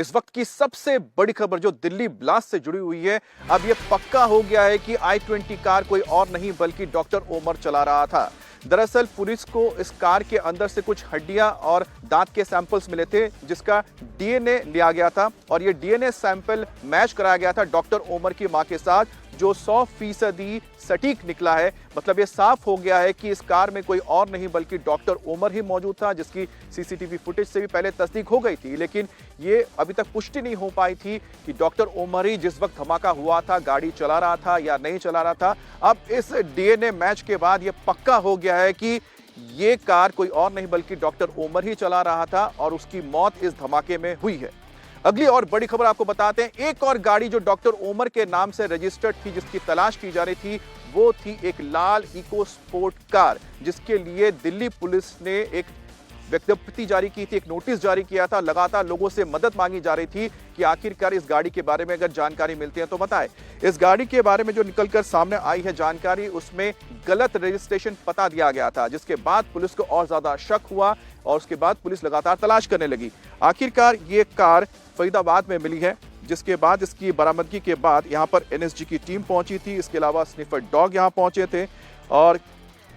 इस वक्त की सबसे बड़ी खबर जो दिल्ली ब्लास्ट से जुड़ी हुई है, अब यह पक्का हो गया है कि i20 कार कोई और नहीं बल्कि डॉक्टर उमर चला रहा था। दरअसल पुलिस को इस कार के अंदर से कुछ हड्डियां और दांत के सैंपल्स मिले थे, जिसका डीएनए लिया गया था और यह डीएनए सैंपल मैच कराया गया था डॉक्टर उमर की मां के साथ, जो 100% सटीक निकला है। मतलब ये साफ हो गया है कि इस कार में कोई और नहीं बल्कि डॉक्टर उमर ही मौजूद था, जिसकी सीसीटीवी फुटेज से भी पहले तस्दीक हो गई थी, लेकिन ये अभी तक पुष्टि नहीं हो पाई थी कि डॉक्टर उमर ही जिस वक्त धमाका हुआ था गाड़ी चला रहा था या नहीं चला रहा था। अब इस डीएनए मैच के बाद ये पक्का हो गया है कि ये कार कोई और नहीं बल्कि डॉक्टर उमर ही चला रहा था और उसकी मौत इस धमाके में हुई है। अगली और बड़ी खबर आपको बताते हैं, एक और गाड़ी जो डॉक्टर उमर के नाम से रजिस्टर्ड थी, जिसकी तलाश की जा रही थी, वो थी एक लाल इको स्पोर्ट कार, जिसके लिए दिल्ली पुलिस ने एक विज्ञप्ति जारी की थी, एक नोटिस जारी किया था। लगातार लोगों से मदद मांगी जा रही थी कि आखिरकार इस गाड़ी के बारे में अगर जानकारी मिलती है तो बताएं। इस गाड़ी के बारे में जो निकलकर सामने आई है जानकारी, उसमें गलत रजिस्ट्रेशन पता दिया गया था, जिसके बाद पुलिस को और ज्यादा शक हुआ और उसके बाद पुलिस लगातार तलाश करने लगी। आखिरकार ये कार फरीदाबाद में मिली है, जिसके बाद इसकी बरामदगी के बाद यहां पर एनएसजी की टीम पहुंची थी। इसके अलावा स्निफर डॉग यहां पहुंचे थे और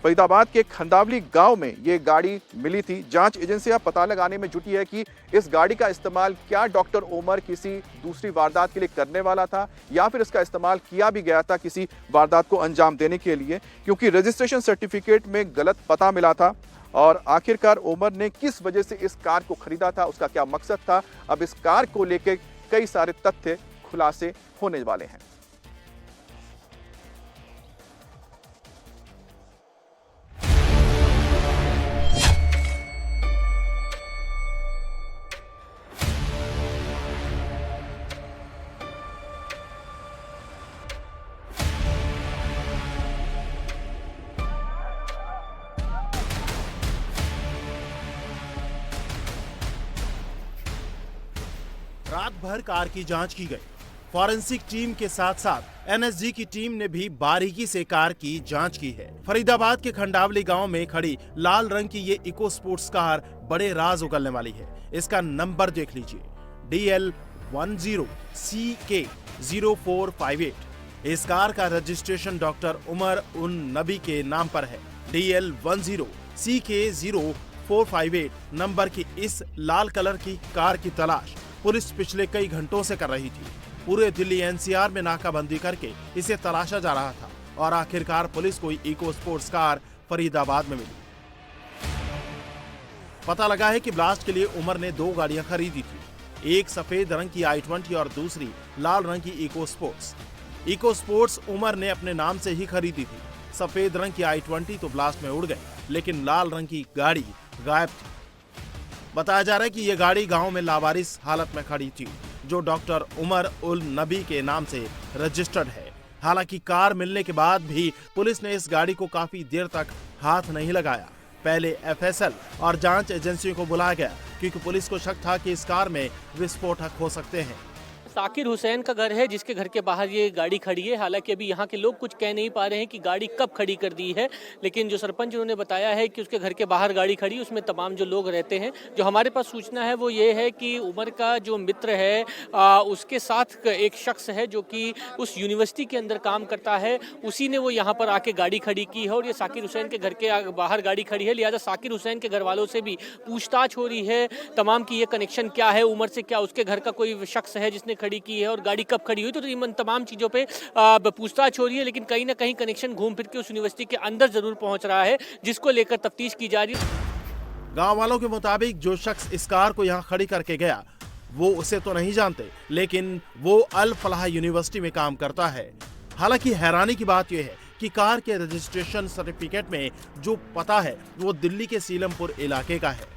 फरीदाबाद के खंदावली गांव में ये गाड़ी मिली थी। जांच एजेंसियां पता लगाने में जुटी है कि इस गाड़ी का इस्तेमाल क्या डॉक्टर उमर किसी दूसरी वारदात के लिए करने वाला था या फिर इसका इस्तेमाल किया भी गया था किसी वारदात को अंजाम देने के लिए, क्योंकि रजिस्ट्रेशन सर्टिफिकेट में गलत पता मिला था। और आखिरकार उमर ने किस वजह से इस कार को खरीदा था, उसका क्या मकसद था, अब इस कार को लेकर कई सारे तथ्य खुलासे होने वाले हैं। रात भर कार की जांच की गई। फॉरेंसिक टीम के साथ साथ एनएसजी की टीम ने भी बारीकी से कार की जांच की है। फरीदाबाद के खंडावली गांव में खड़ी लाल रंग की ये इको स्पोर्ट्स कार बड़े राज उगलने वाली है। इसका नंबर देख लीजिए, DL10CK0458। इस कार का रजिस्ट्रेशन डॉक्टर उमर उन नबी के नाम पर है। DL10CK0458 नंबर की इस लाल कलर की कार की तलाश पुलिस पिछले कई घंटों से कर रही थी। पूरे दिल्ली एनसीआर में नाकाबंदी करके इसे तलाशा जा रहा था और आखिरकार पुलिस को इको स्पोर्ट्स कार फरीदाबाद में मिली। पता लगा है कि ब्लास्ट के लिए उमर ने 2 गाड़ियां खरीदी थी, एक सफेद रंग की i20 और दूसरी लाल रंग की Eco Sports. Eco Sports Umar ने अपने नाम से ही खरीदी थी। सफेद रंग की i20 तो ब्लास्ट में उड़ गई, लेकिन लाल रंग की गाड़ी गायब थी। बताया जा रहा है कि यह गाड़ी गांव में लावारिस हालत में खड़ी थी, जो डॉक्टर उमर उल नबी के नाम से रजिस्टर्ड है। हालांकि कार मिलने के बाद भी पुलिस ने इस गाड़ी को काफी देर तक हाथ नहीं लगाया। पहले एफएसएल और जांच एजेंसियों को बुलाया गया, क्योंकि पुलिस को शक था कि इस कार में विस्फोटक हो सकते हैं। साकिर हुसैन का घर है, जिसके घर के बाहर ये गाड़ी खड़ी है। हालांकि अभी यहाँ के लोग कुछ कह नहीं पा रहे हैं कि गाड़ी कब खड़ी कर दी है, लेकिन जो सरपंच उन्होंने बताया है कि उसके घर के बाहर गाड़ी खड़ी, उसमें तमाम जो लोग रहते हैं। जो हमारे पास सूचना है वो ये है कि उमर का जो मित्र है उसके साथ एक शख्स है जो कि उस यूनिवर्सिटी के अंदर काम करता है, उसी ने वो यहाँ पर आके गाड़ी खड़ी की है और ये साकिर हुसैन के घर के बाहर गाड़ी खड़ी है। लिहाजा साकिर हुसैन के घर वालों से भी पूछताछ हो रही है तमाम की, ये कनेक्शन क्या है उमर से, क्या उसके घर का कोई शख्स है जिसने खड़ी की है और गाड़ी कब खड़ी हुई। तो इन तमाम चीजों पे पूछताछ हो रही है, लेकिन कहीं ना कहीं कनेक्शन घूम फिर के उस यूनिवर्सिटी के अंदर जरूर पहुंच रहा है, जिसको लेकर तफ्तीश की जा रही है। गांव वालों के मुताबिक जो शख्स इस कार को यहां खड़ी करके गया वो उसे तो नहीं जानते, लेकिन वो अल फलाह यूनिवर्सिटी में काम करता है। हालांकि हैरानी की बात यह है कि कार के रजिस्ट्रेशन सर्टिफिकेट में जो पता है वो दिल्ली के सीलमपुर इलाके का है,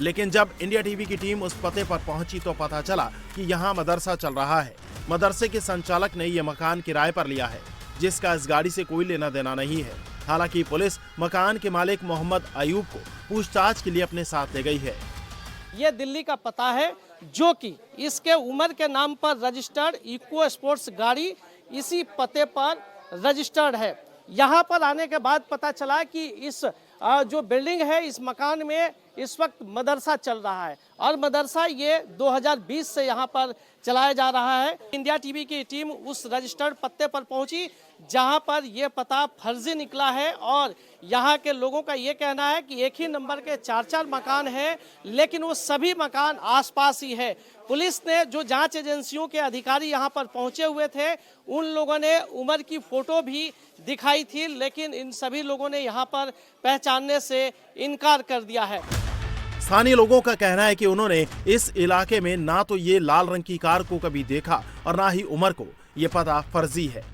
लेकिन जब इंडिया टीवी की टीम उस पते पर पहुंची तो पता चला कि यहाँ मदरसा चल रहा है। मदरसे के संचालक ने यह मकान किराए पर लिया है, जिसका इस गाड़ी से कोई लेना देना नहीं है। हालांकि पुलिस मकान के मालिक मोहम्मद अयूब को पूछताछ के लिए अपने साथ ले गई है। ये दिल्ली का पता है, जो कि इसके उमर के नाम पर रजिस्टर्ड इको स्पोर्ट्स गाड़ी इसी पते पर रजिस्टर्ड है। यहाँ पर आने के बाद पता चला कि इस जो बिल्डिंग है, इस मकान में इस वक्त मदरसा चल रहा है और मदरसा ये 2020 से यहाँ पर चलाया जा रहा है। इंडिया टीवी की टीम उस रजिस्टर्ड पत्ते पर पहुंची जहां पर यह पता फर्जी निकला है और यहाँ के लोगों का ये कहना है कि एक ही नंबर के 4-4 मकान हैं, लेकिन वो सभी मकान आसपास ही है। पुलिस ने जो जांच एजेंसियों के अधिकारी यहाँ पर पहुंचे हुए थे, उन लोगों ने उमर की फोटो भी दिखाई थी, लेकिन इन सभी लोगों ने यहाँ पर पहचानने से इनकार कर दिया है। स्थानीय लोगों का कहना है कि उन्होंने इस इलाके में ना तो ये लाल रंग की कार को कभी देखा और ना ही उमर को। ये पता फर्जी है।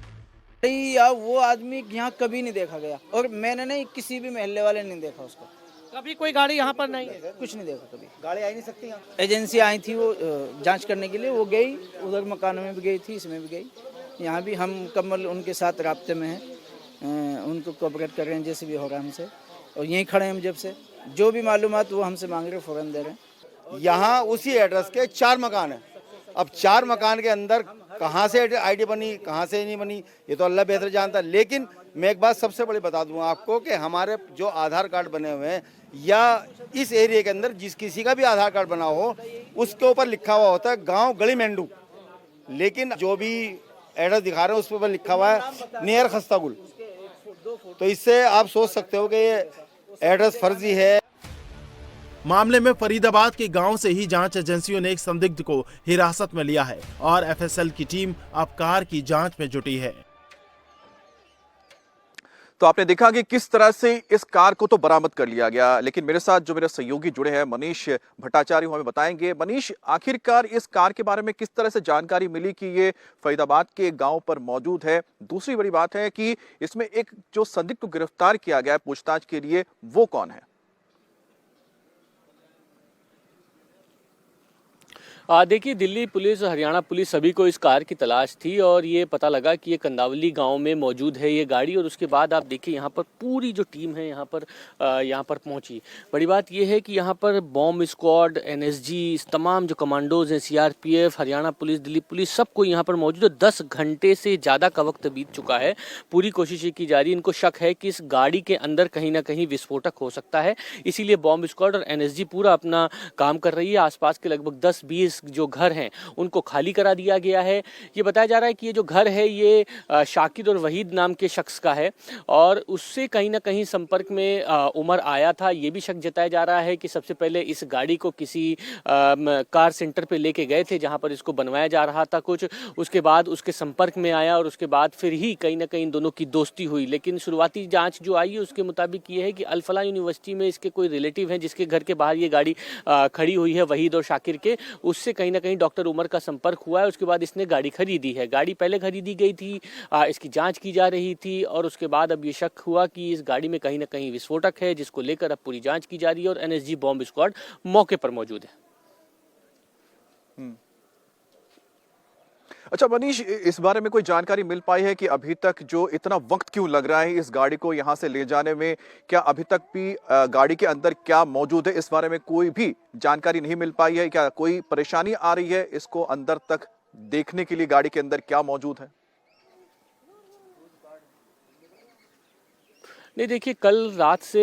या वो आदमी यहाँ कभी नहीं देखा गया और मैंने नहीं, किसी भी मोहल्ले वाले ने नहीं देखा उसको। कभी कोई गाड़ी यहाँ पर नहीं है? कुछ नहीं देखा कभी। गाड़ी आई नहीं सकती यहाँ। एजेंसी आई थी वो जांच करने के लिए, वो गई उधर मकानों में भी गई थी, इसमें भी गई। यहाँ भी हम मुकम्मल उनके साथ राब्ते में हैं, उनको कोऑपरेट कर रहे हैं जैसे भी हो रहा है हमसे, और यहीं खड़े हैं हम जब से। जो भी मालूमात वो हमसे मांग रहे फ़ौरन दे रहे हैं। यहाँ उसी एड्रेस के 4 मकान हैं। अब 4 मकान के अंदर कहाँ से आईडी बनी, कहाँ से नहीं बनी, ये तो अल्लाह बेहतर जानता है। लेकिन मैं एक बात सबसे बड़ी बता दूंगा आपको कि हमारे जो आधार कार्ड बने हुए हैं या इस एरिया के अंदर जिस किसी का भी आधार कार्ड बना हो, उसके ऊपर लिखा हुआ होता है गांव गली मेंढू, लेकिन जो भी एड्रेस दिखा रहे हैं उस पर लिखा हुआ है नियर खस्तागुल। तो इससे आप सोच सकते हो कि ये एड्रेस फर्जी है। मामले में फरीदाबाद के गांव से ही जांच एजेंसियों ने एक संदिग्ध को हिरासत में लिया है और एफएसएल की टीम अब कार की जांच में जुटी है। तो आपने देखा कि किस तरह से इस कार को तो बरामद कर लिया गया, लेकिन मेरे साथ जो मेरे सहयोगी जुड़े हैं मनीष भट्टाचार्य, हमें बताएंगे। मनीष, आखिरकार इस कार के बारे में किस तरह से जानकारी मिली कि ये फरीदाबाद के गांव पर मौजूद है? दूसरी बड़ी बात है कि इसमें एक जो संदिग्ध को गिरफ्तार किया गया है पूछताछ के लिए, वो कौन है? देखिए, दिल्ली पुलिस, हरियाणा पुलिस सभी को इस कार की तलाश थी और ये पता लगा कि ये कंदावली गांव में मौजूद है ये गाड़ी। और उसके बाद आप देखिए यहाँ पर पूरी जो टीम है यहाँ पर पहुंची। बड़ी बात ये है कि यहाँ पर बॉम्ब स्क्वाड, एनएसजी, तमाम जो कमांडोज हैं, CRPF, Haryana police, Delhi police, सबको यहाँ पर मौजूद है। 10 घंटे से ज़्यादा का वक्त बीत चुका है। पूरी कोशिश ये की जा रही है। इनको शक है कि इस गाड़ी के अंदर कहीं ना कहीं विस्फोटक हो सकता है, इसीलिए बॉम्ब स्क्वाड और एनएसजी पूरा अपना काम कर रही है। आसपास के लगभग 10-20 जो घर हैं उनको खाली करा दिया गया है। ये बताया जा रहा है कि ये जो घर है ये शाकिर और वहीद नाम के शख्स का है और उससे कहीं ना कहीं संपर्क में उमर आया था। ये भी शक जताया जा रहा है कि सबसे पहले इस गाड़ी को किसी कार सेंटर पे लेके गए थे जहां पर इसको बनवाया जा रहा था कुछ, उसके बाद उसके संपर्क में आया और उसके बाद फिर ही कहीं ना कहीं दोनों की दोस्ती हुई। लेकिन शुरुआती जांच जो आई है उसके मुताबिक ये है कि अल-फलाह यूनिवर्सिटी में इसके कोई रिलेटिव हैं जिसके घर के बाहर ये गाड़ी खड़ी हुई है, वहीद और शाकिर के, उससे कहीं ना कहीं डॉक्टर उमर का संपर्क हुआ है। उसके बाद इसने गाड़ी खरीदी है। गाड़ी पहले खरीदी गई थी, इसकी जांच की जा रही थी और उसके बाद अब ये शक हुआ कि इस गाड़ी में कहीं ना कहीं विस्फोटक है, जिसको लेकर अब पूरी जांच की जा रही है और एनएसजी बॉम्ब स्क्वाड मौके पर मौजूद है। अच्छा मनीष, इस बारे में कोई जानकारी मिल पाई है कि अभी तक जो इतना वक्त क्यों लग रहा है इस गाड़ी को यहां से ले जाने में? क्या अभी तक भी गाड़ी के अंदर क्या मौजूद है इस बारे में कोई भी जानकारी नहीं मिल पाई है? क्या कोई परेशानी आ रही है इसको अंदर तक देखने के लिए, गाड़ी के अंदर क्या मौजूद है? नहीं, देखिए, कल रात से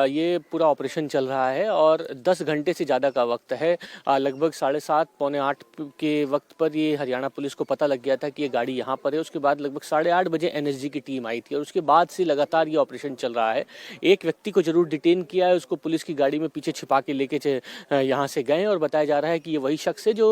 ये पूरा ऑपरेशन चल रहा है और 10 घंटे से ज़्यादा का वक्त है। लगभग 7:30 पौने 8 के वक्त पर ये हरियाणा पुलिस को पता लग गया था कि ये गाड़ी यहाँ पर है। उसके बाद लगभग 8:30 बजे एनएसजी की टीम आई थी और उसके बाद से लगातार ये ऑपरेशन चल रहा है। एक व्यक्ति को जरूर डिटेन किया है, उसको पुलिस की गाड़ी में पीछे छिपा के लेके यहाँ से गए और बताया जा रहा है कि ये वही शख्स है जो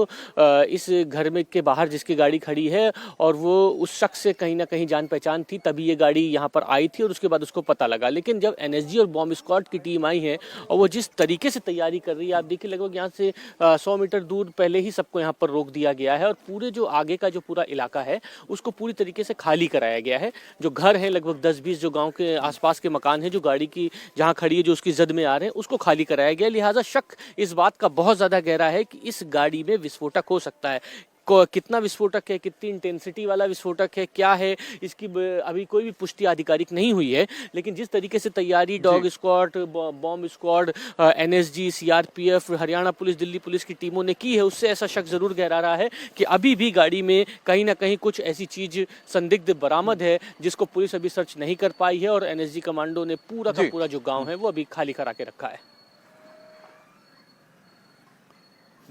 इस घर में के बाहर जिसकी गाड़ी खड़ी है और वो उस शख्स से कहीं ना कहीं जान पहचान थी, तभी ये गाड़ी यहाँ पर आई थी और उसके बाद उसको पता लगा। लेकिन जब एनएसजी और बॉम्ब स्क्वाड की टीम आई है और वो जिस तरीके से तैयारी कर रही है, आप देखिए लगभग यहाँ से 100 मीटर दूर पहले ही सबको यहाँ पर रोक दिया गया है और पूरे जो आगे का जो पूरा इलाका है उसको पूरी तरीके से खाली कराया गया है। जो घर है लगभग 10-20 जो गांव के आसपास के मकान है जो गाड़ी की जहाँ खड़ी है, जो उसकी जद में आ रहे हैं, उसको खाली कराया गया। लिहाजा शक इस बात का बहुत ज़्यादा गहरा है कि इस गाड़ी में विस्फोटक हो सकता है। कितना विस्फोटक है, कितनी इंटेंसिटी वाला विस्फोटक है, क्या है, इसकी अभी कोई भी पुष्टि आधिकारिक नहीं हुई है। लेकिन जिस तरीके से तैयारी dog squad, bomb squad, NSG, CRPF, Haryana police, Delhi police की टीमों ने की है, उससे ऐसा शक जरूर गहरा रहा है कि अभी भी गाड़ी में कहीं ना कहीं कुछ ऐसी चीज संदिग्ध बरामद है जिसको पुलिस अभी सर्च नहीं कर पाई है और एनएसजी कमांडो ने पूरा का पूरा जो गाँव है वो अभी खाली करा के रखा है।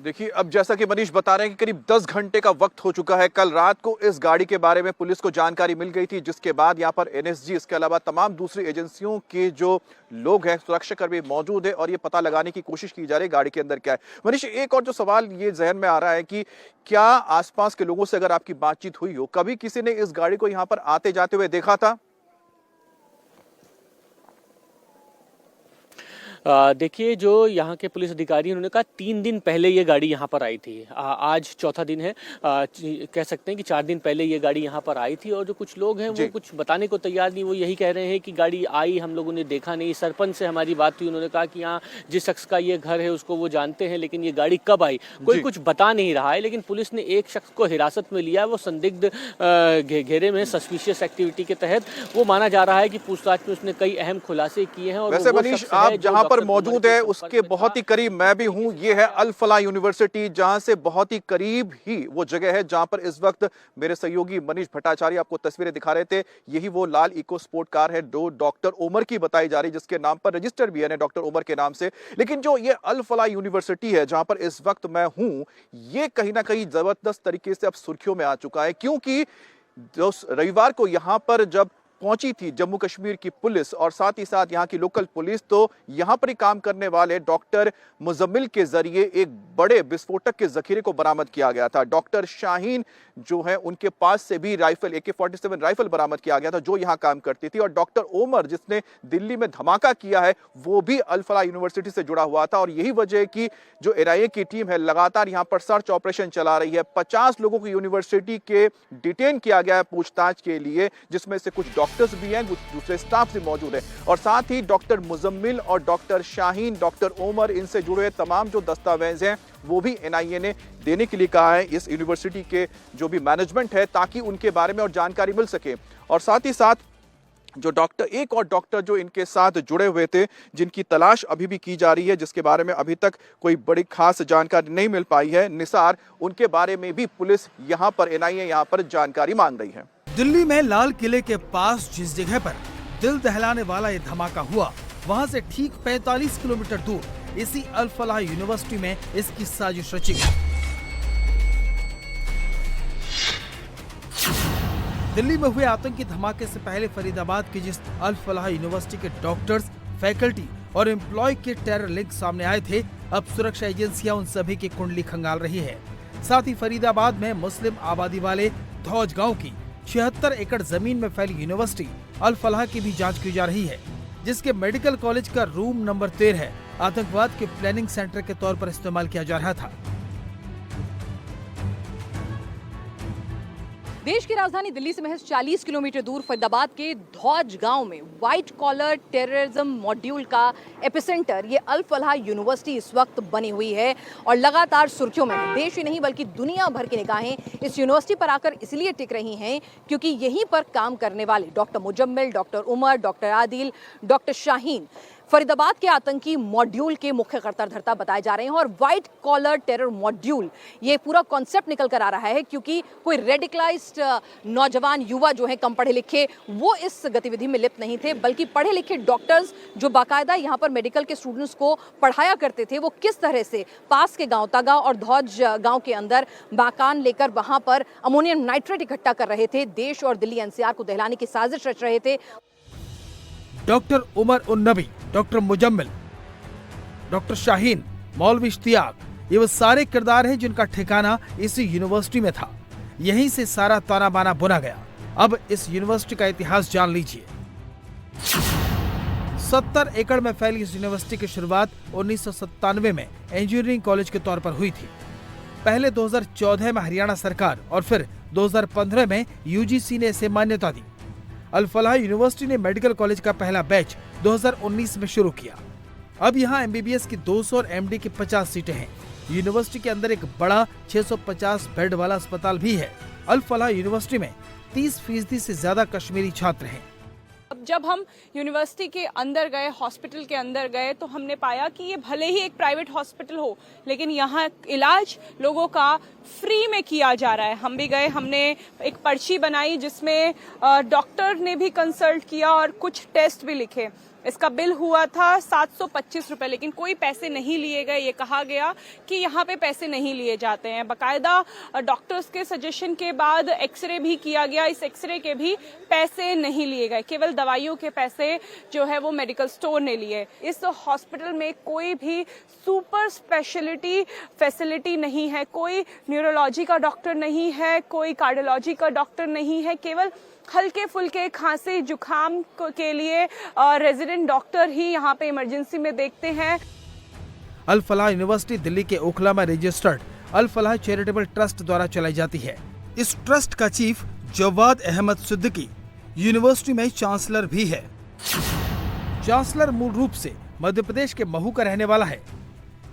देखिए, अब जैसा कि मनीष बता रहे हैं कि करीब 10 घंटे का वक्त हो चुका है। कल रात को इस गाड़ी के बारे में पुलिस को जानकारी मिल गई थी, जिसके बाद यहाँ पर एनएसजी, इसके अलावा तमाम दूसरी एजेंसियों के जो लोग हैं, सुरक्षाकर्मी मौजूद है और ये पता लगाने की कोशिश की जा रही है गाड़ी के अंदर क्या है। मनीष, एक और जो सवाल ये जहन में आ रहा है कि क्या आसपास के लोगों से अगर आपकी बातचीत हुई हो, कभी किसी ने इस गाड़ी को यहाँ पर आते जाते हुए देखा था? देखिए, जो यहाँ के पुलिस अधिकारी उन्होंने कहा 3 दिन पहले ये गाड़ी यहाँ पर आई थी। आज चौथा दिन है, कह सकते हैं कि 4 दिन पहले ये गाड़ी यहाँ पर आई थी। और जो कुछ लोग हैं वो कुछ बताने को तैयार नहीं, वो यही कह रहे हैं कि गाड़ी आई, हम लोगों ने देखा नहीं। सरपंच से हमारी बात हुई, उन्होंने कहा कि यहाँ जिस शख्स का ये घर है उसको वो जानते हैं, लेकिन ये गाड़ी कब आई कोई कुछ बता नहीं रहा है। लेकिन पुलिस ने एक शख्स को हिरासत में लिया है, वो संदिग्ध घेरे में, सस्पिशियस एक्टिविटी के तहत वो माना जा रहा है कि पूछताछ में उसने कई अहम खुलासे किए हैं। और वैसे मनीष, आप जहां पर मौजूद है उसके बहुत ही करीब मैं भी हूं। ये है अल फलाह यूनिवर्सिटी, जहां से बहुत ही करीब ही वो जगह है जहां पर इस वक्त मेरे सहयोगी मनीष भट्टाचार्य आपको तस्वीरें दिखा रहे थे। यही वो लाल इको स्पोर्ट कार है जो डॉक्टर उमर की बताई जा रही, जिसके नाम पर रजिस्टर भी है डॉक्टर उमर के नाम से। लेकिन जो ये अल फलाह यूनिवर्सिटी है जहां पर इस वक्त मैं हूं, ये कहीं ना कहीं जबरदस्त तरीके से अब सुर्खियों में आ चुका है, क्योंकि जो रविवार को यहां पर जब पहुंची थी जम्मू कश्मीर की पुलिस और साथ ही साथ यहाँ की लोकल पुलिस, तो यहाँ पर ही काम करने वाले डॉक्टर मुजम्मिल के जरिए एक बड़े विस्फोटक के जखीरे को बरामद किया गया था। डॉक्टर शाहीन जो है उनके पास से भी राइफल, AK-47 राइफल बरामद किया गया था जो यहाँ काम करती थी। और डॉक्टर उमर जिसने दिल्ली में धमाका किया है, वो भी अल फलाह यूनिवर्सिटी से जुड़ा हुआ था। और यही वजह है कि जो NIA की टीम है लगातार यहाँ पर सर्च ऑपरेशन चला रही है। 50 लोगों को यूनिवर्सिटी के डिटेन किया गया है पूछताछ के लिए, जिसमें से कुछ डॉक्टर्स भी हैं, कुछ दूसरे स्टाफ भी मौजूद है। और साथ ही डॉक्टर मुजम्मिल और डॉक्टर शाहीन, डॉक्टर उमर, इनसे जुड़े तमाम जो दस्तावेज हैं वो भी NIA ने देने के लिए कहा है इस यूनिवर्सिटी के जो भी मैनेजमेंट है, ताकि उनके बारे में और जानकारी मिल सके। और साथ ही साथ जो डॉक्टर, एक और डॉक्टर जो इनके साथ जुड़े हुए थे, जिनकी तलाश अभी भी की जा रही है, जिसके बारे में अभी तक कोई बड़ी खास जानकारी नहीं मिल पाई है, निसार, उनके बारे में भी पुलिस यहाँ पर NIA यहाँ पर जानकारी मांग रही है। दिल्ली में लाल किले के पास जिस जगह पर दिल दहलाने वाला ये धमाका हुआ, वहां से ठीक 45 किलोमीटर दूर इसी अल फलाह यूनिवर्सिटी में इसकी साजिश रची गई। दिल्ली में हुए आतंकी धमाके से पहले फरीदाबाद की जिस अल फलाह यूनिवर्सिटी के डॉक्टर्स, फैकल्टी और एम्प्लॉय के टेरर लिंक सामने आए थे, अब सुरक्षा एजेंसियां उन सभी की कुंडली खंगाल रही है। साथ ही फरीदाबाद में मुस्लिम आबादी वाले धौज गांव की 76 एकड़ जमीन में फैली यूनिवर्सिटी अल फलाह की भी जांच की जा रही है, जिसके मेडिकल कॉलेज का रूम नंबर 13 आतंकवाद के प्लानिंग सेंटर के तौर पर इस्तेमाल किया जा रहा था। देश की राजधानी दिल्ली से महज 40 किलोमीटर दूर फरीदाबाद के धौज गांव में व्हाइट कॉलर टेररिज्म मॉड्यूल का एपिसेंटर ये अल फलाह यूनिवर्सिटी इस वक्त बनी हुई है और लगातार सुर्खियों में है। देश ही नहीं बल्कि दुनिया भर की निगाहें इस यूनिवर्सिटी पर आकर इसलिए टिक रही हैं क्योंकि यहीं पर काम करने वाले doctor Muzammil, doctor Umar, doctor Adil, doctor Shaheen Faridabad के आतंकी मॉड्यूल के मुख्य कर्ताधर्ता बताए जा रहे हैं। और व्हाइट कॉलर टेरर मॉड्यूल ये पूरा कॉन्सेप्ट निकल कर आ रहा है क्योंकि कोई रेडिकलाइज्ड नौजवान युवा जो है, कम पढ़े लिखे, वो इस गतिविधि में लिप्त नहीं थे, बल्कि पढ़े लिखे डॉक्टर्स जो बाकायदा यहाँ पर मेडिकल के स्टूडेंट्स को पढ़ाया करते थे, वो किस तरह से पास के गाँव तागा और धौज गाँव के अंदर बाकान लेकर वहाँ पर अमोनियम नाइट्रेट इकट्ठा कर रहे थे, देश और दिल्ली NCR को दहलाने की साजिश रच रहे थे। डॉक्टर उमर उन नबी, डॉक्टर मुजम्मिल, डॉक्टर शाहीन, मौलवी इश्तियाक, ये वो सारे किरदार हैं जिनका ठिकाना इसी यूनिवर्सिटी में था। यहीं से सारा ताना बाना बुना गया। अब इस यूनिवर्सिटी का इतिहास जान लीजिए। 70 एकड़ में फैली इस यूनिवर्सिटी की शुरुआत 1997 में इंजीनियरिंग कॉलेज के तौर पर हुई थी। पहले 2014 में हरियाणा सरकार और फिर 2015 में UGC ने इसे मान्यता दी। अल फलाह यूनिवर्सिटी ने मेडिकल कॉलेज का पहला बैच 2019 में शुरू किया। अब यहाँ MBBS की 200 और MD की 50 सीटें हैं। यूनिवर्सिटी के अंदर एक बड़ा 650 बेड वाला अस्पताल भी है। अल फलाह यूनिवर्सिटी में 30% से ज्यादा कश्मीरी छात्र हैं। अब जब हम यूनिवर्सिटी के अंदर गए, हॉस्पिटल के अंदर गए, तो हमने पाया कि ये भले ही एक प्राइवेट हॉस्पिटल हो, लेकिन यहाँ इलाज लोगों का फ्री में किया जा रहा है। हम भी गए, हमने एक पर्ची बनाई जिसमें डॉक्टर ने भी कंसल्ट किया और कुछ टेस्ट भी लिखे। इसका बिल हुआ था 725 रुपए, लेकिन कोई पैसे नहीं लिए गए। ये कहा गया कि यहाँ पे पैसे नहीं लिए जाते हैं। बाकायदा डॉक्टर्स के सजेशन के बाद एक्सरे भी किया गया, इस एक्सरे के भी पैसे नहीं लिए गए, केवल दवाइयों के पैसे जो है वो मेडिकल स्टोर ने लिए। इस हॉस्पिटल में कोई भी सुपर स्पेशलिटी फैसिलिटी नहीं है, कोई न्यूरोलॉजी का डॉक्टर नहीं है, कोई कार्डियोलॉजी का डॉक्टर नहीं है, केवल हल्के फुल्के खांसी जुकाम के लिए रेजिडेंट डॉक्टर ही यहाँ पे इमरजेंसी में देखते हैं। अल फलाह यूनिवर्सिटी दिल्ली के ओखला में रजिस्टर्ड अल फलाह चैरिटेबल ट्रस्ट द्वारा चलाई जाती है। इस ट्रस्ट का चीफ जवाद अहमद सिद्दीकी यूनिवर्सिटी में चांसलर भी है। चांसलर मूल रूप से मध्य प्रदेश के महू का रहने वाला है।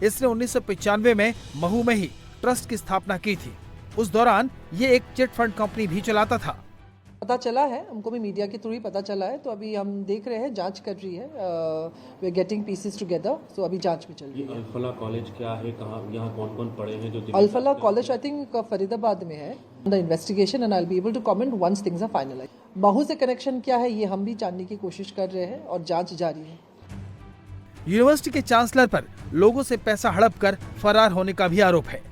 इसने 1995 में महू में ही ट्रस्ट की स्थापना की थी। उस दौरान ये एक चिट फंड कंपनी भी चलाता था। पता चला है, हमको भी मीडिया के थ्रू ही पता चला है, तो अभी हम देख रहे हैं, जांच कर रही है। We are getting pieces together, so अभी जांच भी चल रही है। अल फलाह कॉलेज क्या है, कहाँ, यहाँ कौन कौन पढ़े हैं? जो Al Falah college I think Faridabad में है। The investigation and I will be able to comment once things are finalized. Mhow से कनेक्शन क्या है ये हम भी जानने की कोशिश कर रहे हैं और जांच जारी है। यूनिवर्सिटी के चांसलर पर लोगों से पैसा हड़प कर फरार होने का भी आरोप है।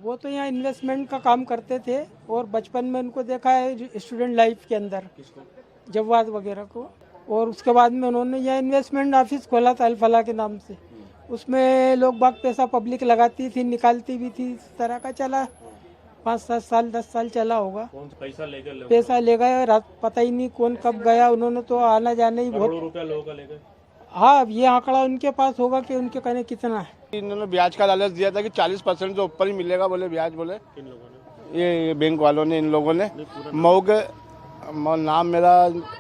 वो तो यहाँ इन्वेस्टमेंट का काम करते थे और बचपन में उनको देखा है स्टूडेंट लाइफ के अंदर, जवाद वगैरह को, और उसके बाद में उन्होंने यहाँ इन्वेस्टमेंट ऑफिस खोला था अल फलाह के नाम से। उसमें लोग बाग पैसा पब्लिक लगाती थी, निकालती भी थी। इस तरह का चला 5-7 साल 10 साल चला होगा। पैसा ले गए, रात पता ही नहीं कौन कब गया। उन्होंने तो आना जाना ही बहुत। हाँ, ये आंकड़ा उनके पास होगा कि उनके कहने कितना है। इन्होंने ब्याज का लालच दिया था कि 40% से ऊपर ही मिलेगा, बोले ब्याज, बोले इन लोगों ने, ये बैंक वालों ने, इन लोगों ने। मऊ के नाम मेरा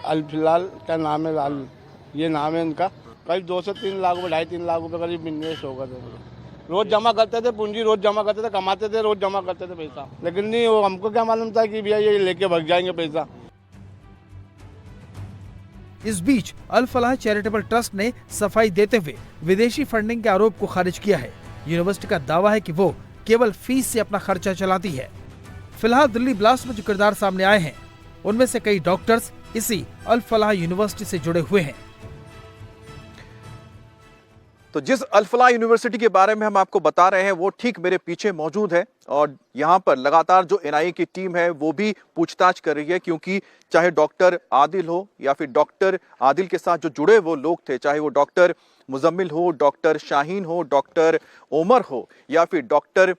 अल फिलहाल क्या नाम है, ये नाम है इनका। करीब 2 से 3 लाख, 2.5-3 लाख रुपए करीब इन्वेस्ट होगा। रोज जमा करते थे पूंजी, रोज जमा करते थे, कमाते थे, रोज जमा करते थे पैसा। लेकिन नहीं, वो हमको क्या मालूम था कि भैया ये लेके भाग जाएंगे पैसा। इस बीच अल फलाह चैरिटेबल ट्रस्ट ने सफाई देते हुए विदेशी फंडिंग के आरोप को खारिज किया है। यूनिवर्सिटी का दावा है कि वो केवल फीस से अपना खर्चा चलाती है। फिलहाल दिल्ली ब्लास्ट में जो किरदार सामने आए हैं, उनमें से कई डॉक्टर्स इसी अल फलाह यूनिवर्सिटी से जुड़े हुए हैं। तो जिस अल फलाह यूनिवर्सिटी के बारे में हम आपको बता रहे हैं वो ठीक मेरे पीछे मौजूद है और यहाँ पर लगातार जो एनआईए की टीम है वो भी पूछताछ कर रही है, क्योंकि चाहे डॉक्टर आदिल हो या फिर डॉक्टर आदिल के साथ जो जुड़े वो लोग थे, चाहे वो डॉक्टर मुजम्मिल हो, डॉक्टर शाहीन हो, डॉक्टर ओमर हो या फिर डॉक्टर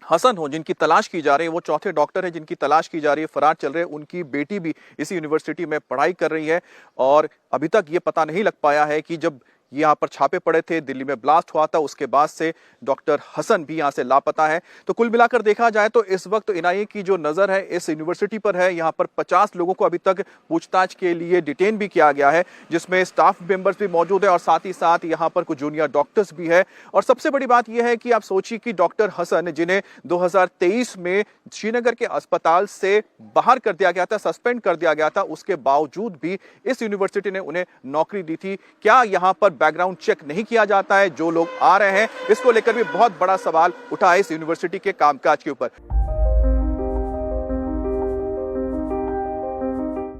हसन हो, जिनकी तलाश की जा रही है, वो चौथे डॉक्टर है जिनकी तलाश की जा रही है, फरार चल रहे हैं। उनकी बेटी भी इसी यूनिवर्सिटी में पढ़ाई कर रही है और अभी तक ये पता नहीं लग पाया है कि जब यहाँ पर छापे पड़े थे, दिल्ली में ब्लास्ट हुआ था, उसके बाद से डॉक्टर हसन भी यहाँ से लापता है। तो कुल मिलाकर देखा जाए तो इस वक्त एनआईए की जो नजर है इस यूनिवर्सिटी पर है। यहाँ पर 50 लोगों को अभी तक पूछताछ के लिए डिटेन भी किया गया है, जिसमें स्टाफ मेंबर्स भी मौजूद है और साथ ही साथ यहाँ पर कुछ जूनियर डॉक्टर्स भी है। और सबसे बड़ी बात यह है कि आप सोचिए कि डॉक्टर हसन, जिन्हें 2023 में श्रीनगर के अस्पताल से बाहर कर दिया गया था, सस्पेंड कर दिया गया था, उसके बावजूद भी इस यूनिवर्सिटी ने उन्हें नौकरी दी थी। क्या यहाँ पर बैकग्राउंड चेक नहीं किया जाता है? जो लोग आ रहे हैं इसको लेकर भी बहुत बड़ा सवाल उठा है इस यूनिवर्सिटी के कामकाज के ऊपर।